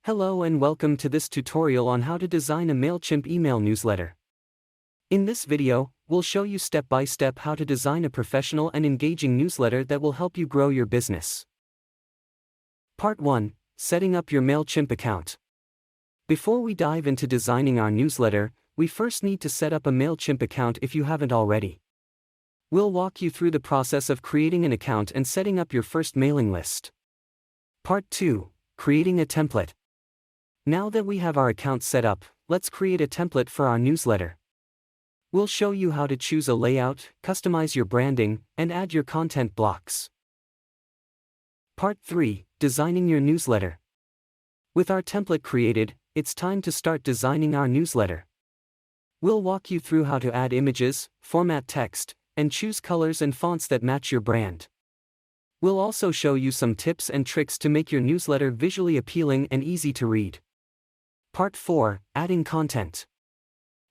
Hello and welcome to this tutorial on how to design a Mail-chimp email newsletter. In this video, we'll show you step by step how to design a professional and engaging newsletter that will help you grow your business. Part 1. Setting up your Mail-chimp account. Before we dive into designing our newsletter, we first need to set up a Mail-chimp account if you haven't already. We'll walk you through the process of creating an account and setting up your first mailing list. Part 2. Creating a template. Now that we have our account set up, let's create a template for our newsletter. We'll show you how to choose a layout, customize your branding, and add your content blocks. Part 3. Designing your newsletter. With our template created, it's time to start designing our newsletter. We'll walk you through how to add images, format text, and choose colors and fonts that match your brand. We'll also show you some tips and tricks to make your newsletter visually appealing and easy to read. Part 4. Adding content.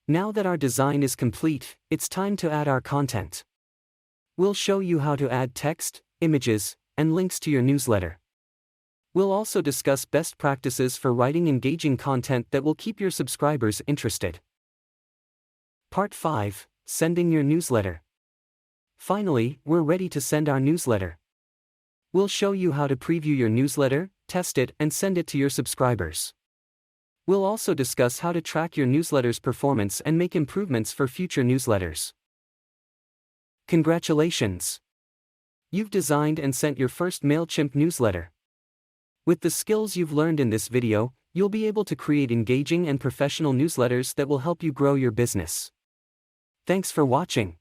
Now that our design is complete, it's time to add our content. We'll show you how to add text, images, and links to your newsletter. We'll also discuss best practices for writing engaging content that will keep your subscribers interested. Part 5. Sending your newsletter. Finally, we're ready to send our newsletter. We'll show you how to preview your newsletter, test it, and send it to your subscribers. We'll also discuss how to track your newsletter's performance and make improvements for future newsletters. Congratulations! You've designed and sent your first Mail-chimp newsletter. With the skills you've learned in this video, you'll be able to create engaging and professional newsletters that will help you grow your business. Thanks for watching.